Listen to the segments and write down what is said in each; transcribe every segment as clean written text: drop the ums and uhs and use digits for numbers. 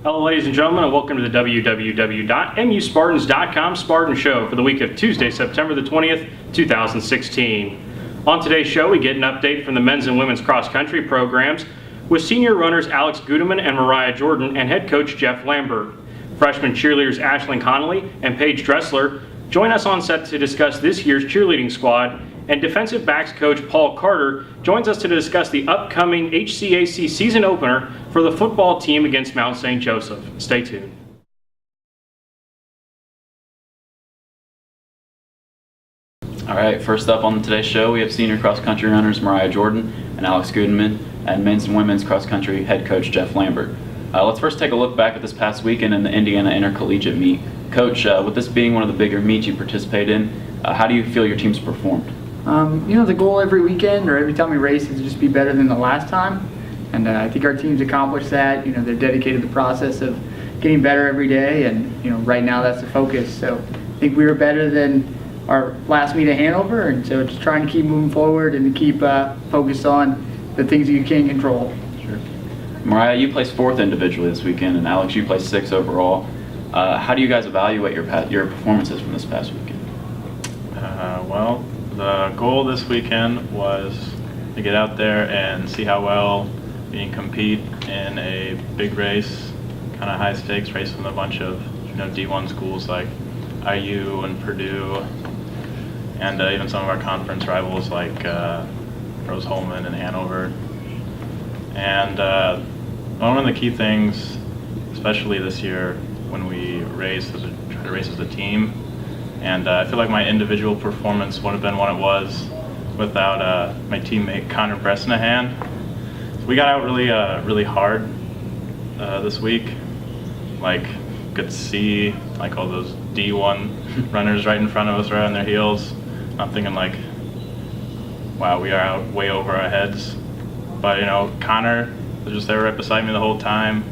Hello, ladies and gentlemen, and welcome to the www.muspartans.com Spartan Show for the week of Tuesday, September the 20th, 2016. On today's show, we get an update from the men's and women's cross-country programs with senior runners Alex Gudeman and Mariah Jordan and head coach Geoff Lambert. Freshman cheerleaders Ashlyne Connolly and Paige Dressler join us on set to discuss this year's cheerleading squad, and defensive backs coach Paul Carter joins us to discuss the upcoming HCAC season opener for the football team against Mount St. Joseph. Stay tuned. All right, first up on today's show, we have senior cross-country runners Mariah Jordan and Alex Gudeman, and men's and women's cross-country head coach Geoff Lambert. Let's first take a look back at this past weekend in the Indiana Intercollegiate meet. Coach, with this being one of the bigger meets you participate in, how do you feel your team's performed? The goal every weekend or every time we race is to just be better than the last time. And I think our team's accomplished that. They're dedicated to the process of getting better every day, and right now that's the focus. So I think we were better than our last meet at Hanover, and so just trying to keep moving forward and to keep focused on the things that you can control. Sure. Mariah, you placed 4th individually this weekend, and Alex, you placed 6th overall. How do you guys evaluate your performances from this past weekend? Well, the goal this weekend was to get out there and see how well we can compete in a big race, kind of high stakes race with a bunch of D1 schools like IU and Purdue, and even some of our conference rivals like Rose-Hulman and Hanover. And one of the key things, especially this year when we race, is to try to race as a team. And I feel like my individual performance would have been what it was without my teammate Connor Bresnahan. We got out really hard this week. Like, could see like all those D1 runners right in front of us, right on their heels. I'm thinking like, wow, we are out way over our heads. But Connor was just there right beside me the whole time,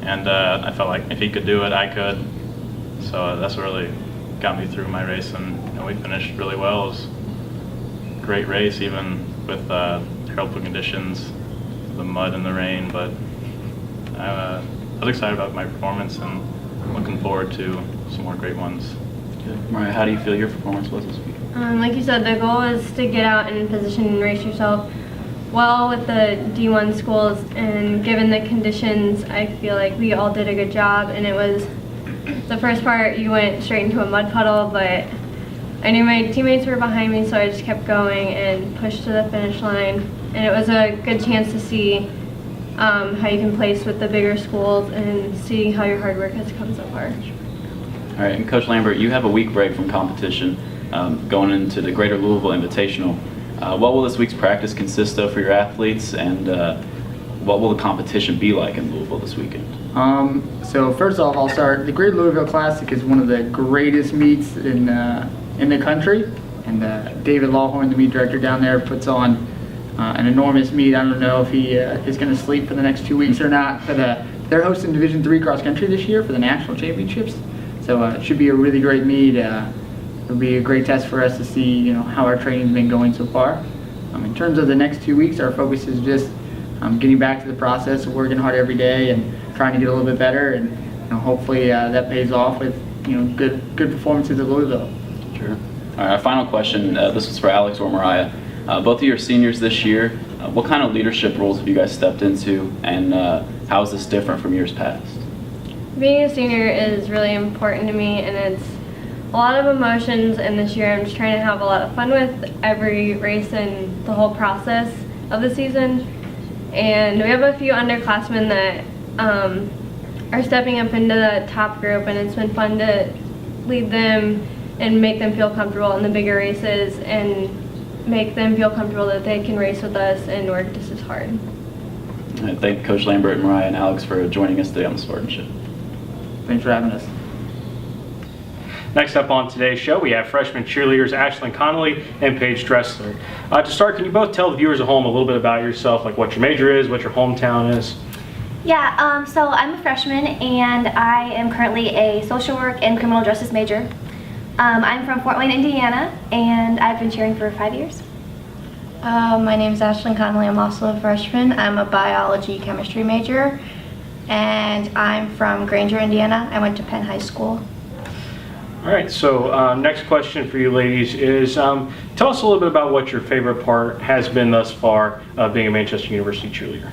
and I felt like if he could do it, I could. So that's what really got me through my race, and we finished really well. It was a great race, even with terrible conditions, the mud and the rain. But I was excited about my performance and looking forward to some more great ones. Good. Mariah, how do you feel your performance was this week? Like you said, the goal is to get out and position and race yourself well with the D1 schools, and given the conditions, I feel like we all did a good job. And it was the first part, you went straight into a mud puddle, but I knew my teammates were behind me, so I just kept going and pushed to the finish line. And it was a good chance to see how you can place with the bigger schools and see how your hard work has come so far. All right, and Coach Lambert, you have a week break from competition going into the Greater Louisville Invitational. What will this week's practice consist of for your athletes, and what will the competition be like in Louisville this weekend? So first off, I'll start. The Greater Louisville Classic is one of the greatest meets in the country, and David Lawhorn, the meet director down there, puts on an enormous meet. I don't know if he is going to sleep for the next 2 weeks or not, but they're hosting Division III cross country this year for the national championships, so it should be a really great meet. It'll be a great test for us to see how our training's been going so far. In terms of the next 2 weeks, our focus is just getting back to the process of working hard every day and trying to get a little bit better, and hopefully that pays off with good performances at Louisville. Sure. All right, our final question. This is for Alex or Mariah. Both of you are seniors this year. What kind of leadership roles have you guys stepped into, and how is this different from years past? Being a senior is really important to me, and it's a lot of emotions, and this year I'm just trying to have a lot of fun with every race and the whole process of the season. And we have a few underclassmen that are stepping up into the top group, and it's been fun to lead them and make them feel comfortable in the bigger races and make them feel comfortable that they can race with us and work just as hard. I thank Coach Lambert, Mariah, and Alex for joining us today on the Spartan Show. Thanks for having us. Next up on today's show, we have freshman cheerleaders Ashlyne Connolly and Paige Dressler. To start, can you both tell the viewers at home a little bit about yourself, like what your major is, what your hometown is? Yeah, so I'm a freshman, and I am currently a social work and criminal justice major. I'm from Fort Wayne, Indiana, and I've been cheering for 5 years. My name is Ashlyne Connolly. I'm also a freshman. I'm a biology chemistry major. and I'm from Granger, Indiana. I went to Penn High School. All right, so next question for you ladies is, tell us a little bit about what your favorite part has been thus far of being a Manchester University cheerleader.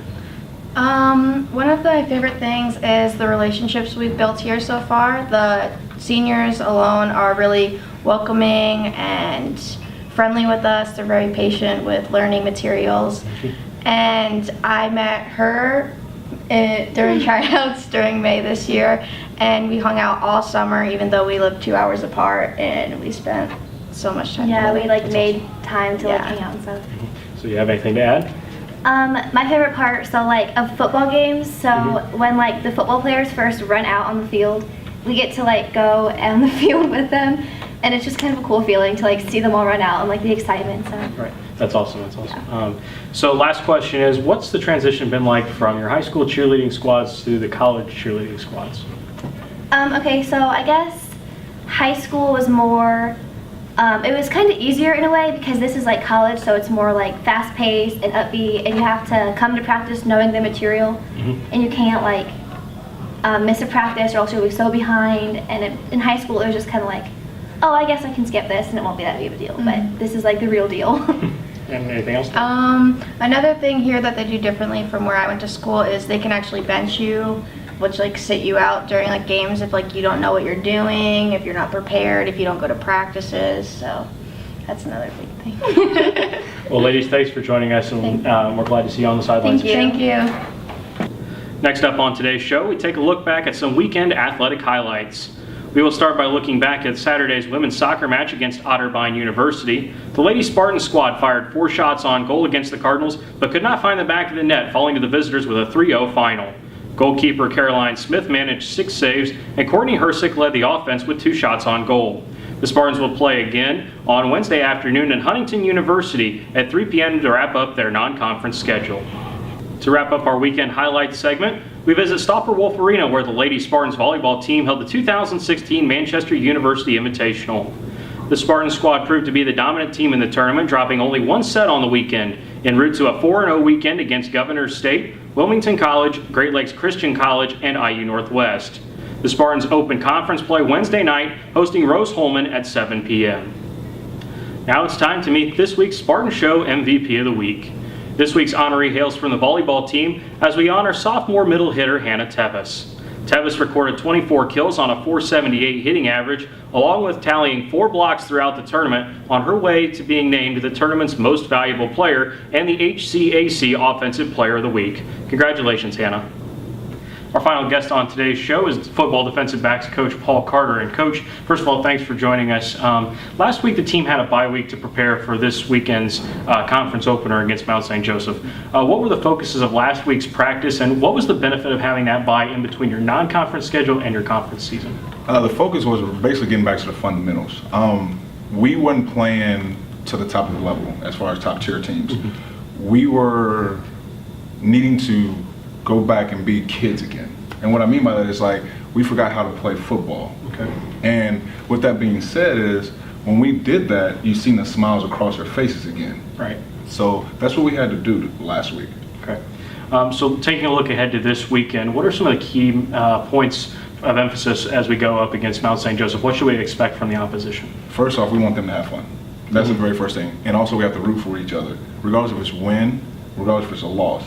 One of my favorite things is the relationships we've built here so far. The seniors alone are really welcoming and friendly with us. They're very patient with learning materials. And I met her during tryouts during May this year, and we hung out all summer even though we lived 2 hours apart, and we spent so much time Yeah, together. we like made time to like Yeah. hang out and stuff. So you have anything to add? My favorite part, so like of football games, so when like the football players first run out on the field, we get to like go on the field with them, and it's just kind of a cool feeling to like see them all run out and like the excitement. So. Right, that's awesome, that's awesome. So last question is, what's the transition been like from your high school cheerleading squads to the college cheerleading squads? Okay, so I guess high school was more, it was kind of easier in a way because this is like college, so it's more like fast paced and upbeat, and you have to come to practice knowing the material, and you can't like miss a practice or else you'll be so behind. And in high school it was just kind of like, oh, I guess I can skip this and it won't be that big of a deal, but this is like the real deal. And anything else? Another thing here that they do differently from where I went to school is they can actually bench you, which like sit you out during like games if like you don't know what you're doing, if you're not prepared, if you don't go to practices. So that's another big thing. Well, ladies, thanks for joining us, and we're glad to see you on the sidelines. Thank you. Next up on today's show, we take a look back at some weekend athletic highlights. We will start by looking back at Saturday's women's soccer match against Otterbein University. The Lady Spartan squad fired 4 shots on goal against the Cardinals, but could not find the back of the net, falling to the visitors with a 3-0 final. Goalkeeper Caroline Smith managed 6 saves, and Courtney Hersick led the offense with 2 shots on goal. The Spartans will play again on Wednesday afternoon in Huntington University at 3 p.m. to wrap up their non-conference schedule. To wrap up our weekend highlights segment, we visit Stopper Wolf Arena, where the Lady Spartans volleyball team held the 2016 Manchester University Invitational. The Spartan squad proved to be the dominant team in the tournament, dropping only 1 set on the weekend, en route to a 4-0 weekend against Governor's State, Wilmington College, Great Lakes Christian College, and IU Northwest. The Spartans opened conference play Wednesday night, hosting Rose Holman at 7 p.m. Now it's time to meet this week's Spartan Show MVP of the Week. This week's honoree hails from the volleyball team as we honor sophomore middle hitter Hannah Tevis. Tevis recorded 24 kills on a .478 hitting average, along with tallying 4 blocks throughout the tournament, on her way to being named the tournament's most valuable player and the HCAC Offensive Player of the Week. Congratulations, Hannah. Our final guest on today's show is football defensive backs coach Paul Carter. And Coach, first of all, thanks for joining us. Last week the team had a bye week to prepare for this weekend's conference opener against Mount St. Joseph. What were the focuses of last week's practice, and what was the benefit of having that bye in between your non-conference schedule and your conference season? The focus was basically getting back to the fundamentals. We weren't playing to the top of the level as far as top tier teams. We were needing to go back and be kids again. And what I mean by that is like, we forgot how to play football. Okay. And with that being said is, when we did that, you seen the smiles across our faces again. Right. So that's what we had to do last week. Okay. So taking a look ahead to this weekend, what are some of the key points of emphasis as we go up against Mount St. Joseph? What should we expect from the opposition? First off, we want them to have fun. That's the very first thing. And also we have to root for each other, regardless if it's win, regardless if it's a loss.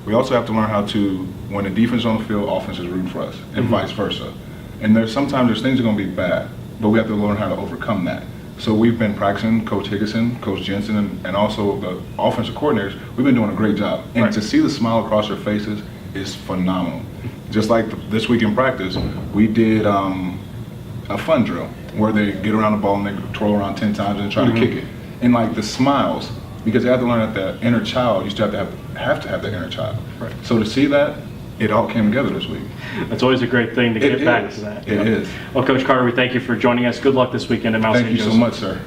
We also have to learn how to, when the defense is on the field, offense is rooting for us, and vice versa. And sometimes things are going to be bad, but we have to learn how to overcome that. So we've been practicing, Coach Higginson, Coach Jensen, and also the offensive coordinators. We've been doing a great job. And to see the smile across their faces is phenomenal. Just like this week in practice, we did a fun drill where they get around the ball and they twirl around 10 times and try to kick it. And like the smiles, because they have to learn that the inner child, you still have to have that inner child. Right. So to see that, it all came together this week. That's always a great thing to get back to that. It is. Well, Coach Carter, we thank you for joining us. Good luck this weekend at Mount St. Thank you Joseph. so much, sir.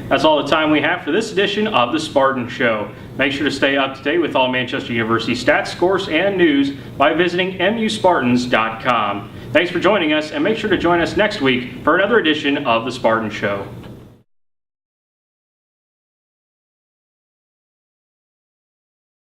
That's all the time we have for this edition of the Spartan Show. Make sure to stay up to date with all Manchester University stats, scores, and news by visiting muspartans.com. Thanks for joining us, and make sure to join us next week for another edition of the Spartan Show.